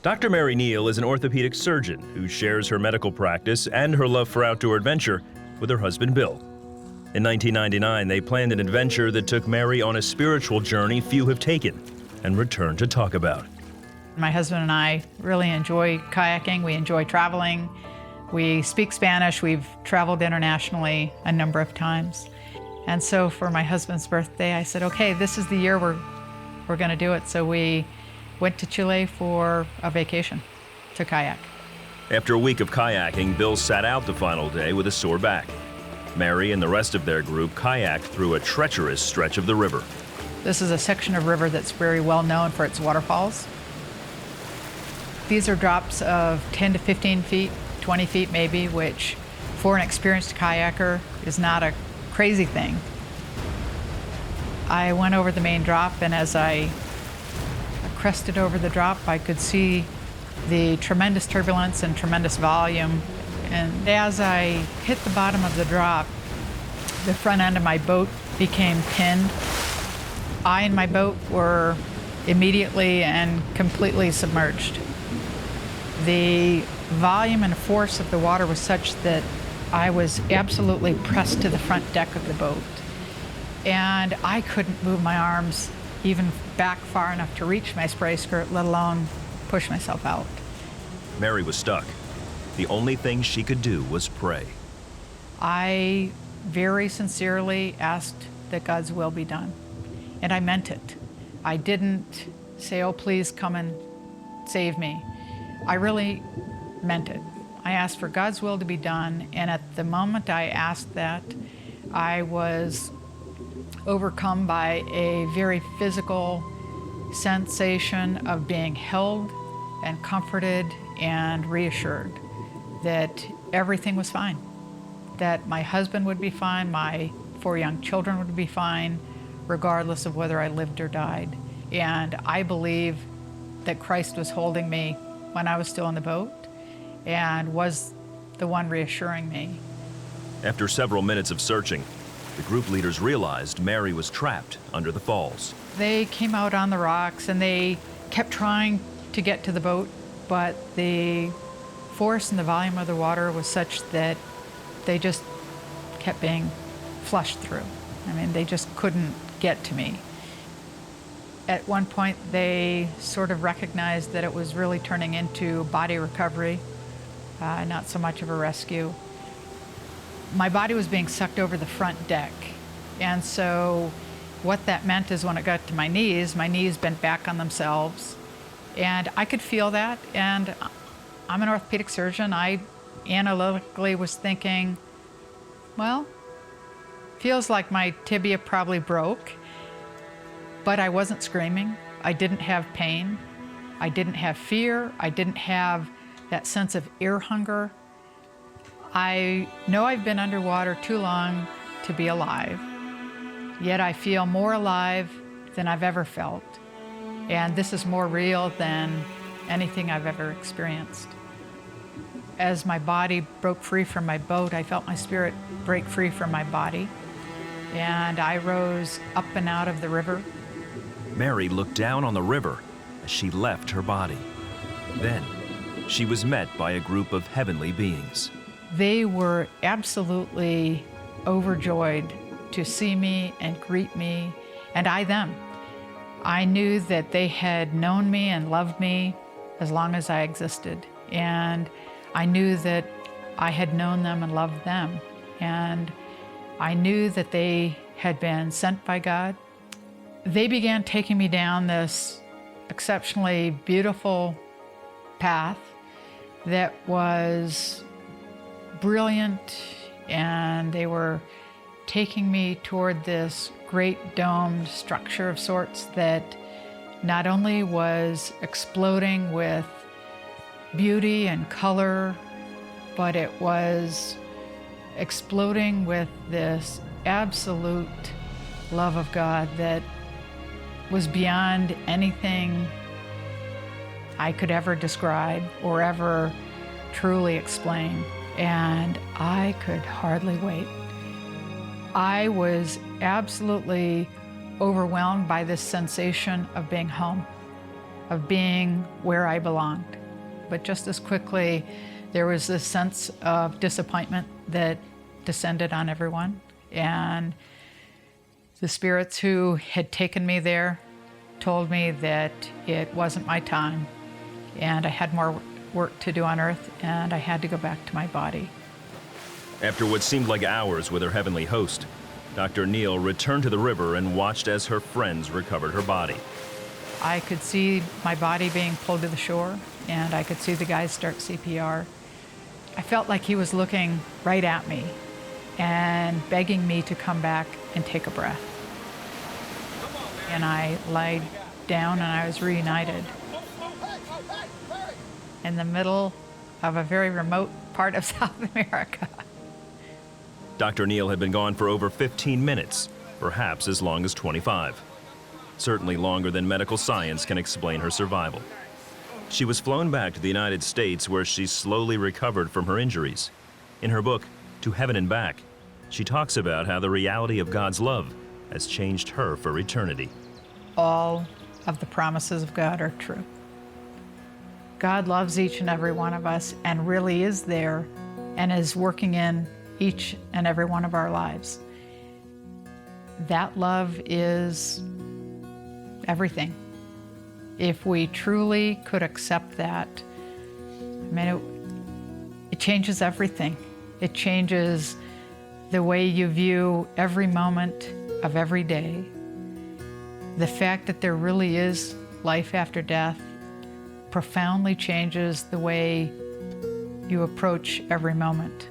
Dr. Mary Neal is an orthopedic surgeon who shares her medical practice and her love for outdoor adventure with her husband, Bill. In 1999, they planned an adventure that took Mary on a spiritual journey few have taken and returned to talk about. My husband and I really enjoy kayaking. We enjoy traveling. We speak Spanish. We've traveled internationally a number of times. And so for my husband's birthday, I said, okay, this is the year we're going to do it. So we went to Chile for a vacation to kayak. After a week of kayaking, Bill sat out the final day with a sore back. Mary and the rest of their group kayaked through a treacherous stretch of the river. This is a section of river that's very well known for its waterfalls. These are drops of 10 to 15 feet, 20 feet maybe, which for an experienced kayaker is not a crazy thing. I went over the main drop, and as I crested over the drop, I could see the tremendous turbulence and tremendous volume. And as I hit the bottom of the drop, the front end of my boat became pinned. I and my boat were immediately and completely submerged. The volume and force of the water was such that I was absolutely pressed to the front deck of the boat. And I couldn't move my arms even back far enough to reach my spray skirt, let alone push myself out. Mary was stuck. The only thing she could do was pray. I very sincerely asked that God's will be done, and I meant it. I didn't say, oh, please come and save me. I really meant it. I asked for God's will to be done, and at the moment I asked that, I was overcome by a very physical sensation of being held and comforted and reassured that everything was fine, that my husband would be fine, my 4 young children would be fine, regardless of whether I lived or died. And I believe that Christ was holding me when I was still in the boat and was the one reassuring me. After several minutes of searching, the group leaders realized Mary was trapped under the falls. They came out on the rocks and they kept trying to get to the boat, but the force and the volume of the water was such that they just kept being flushed through. I mean, they just couldn't get to me. At one point, they sort of recognized that it was really turning into body recovery, not so much of a rescue. My body was being sucked over the front deck. And so what that meant is when it got to my knees bent back on themselves. And I could feel that. And I'm an orthopedic surgeon. I analytically was thinking, well, feels like my tibia probably broke. But I wasn't screaming. I didn't have pain. I didn't have fear. I didn't have that sense of ear hunger. I know I've been underwater too long to be alive, yet I feel more alive than I've ever felt. And this is more real than anything I've ever experienced. As my body broke free from my boat, I felt my spirit break free from my body, and I rose up and out of the river. Mary looked down on the river as she left her body. Then, she was met by a group of heavenly beings. They were absolutely overjoyed to see me and greet me, and I them. I knew that they had known me and loved me as long as I existed, and I knew that I had known them and loved them, and I knew that they had been sent by God. They began taking me down this exceptionally beautiful path that was brilliant, and they were taking me toward this great domed structure of sorts that not only was exploding with beauty and color, but it was exploding with this absolute love of God that was beyond anything I could ever describe or ever truly explain. And I could hardly wait. I was absolutely overwhelmed by this sensation of being home. of being where I belonged. But just as quickly, there was this sense of disappointment that descended on everyone. And the spirits who had taken me there told me that it wasn't my time, and I had more work to do on earth, and I had to go back to my body. After what seemed like hours with her heavenly host, Dr. Neal returned to the river and watched as her friends recovered her body. I could see my body being pulled to the shore, and I could see the guys start CPR. I felt like he was looking right at me and begging me to come back and take a breath. And I lied down and I was reunited in the middle of a very remote part of South America. Dr. Neal had been gone for over 15 minutes, perhaps as long as 25. Certainly longer than medical science can explain her survival. She was flown back to the United States, where she slowly recovered from her injuries. In her book, To Heaven and Back, she talks about how the reality of God's love has changed her for eternity. All of the promises of God are true. God loves each and every one of us and really is there and is working in each and every one of our lives. That love is everything. If we truly could accept that, I mean, it changes everything. It changes the way you view every moment of every day. The fact that there really is life after death profoundly changes the way you approach every moment.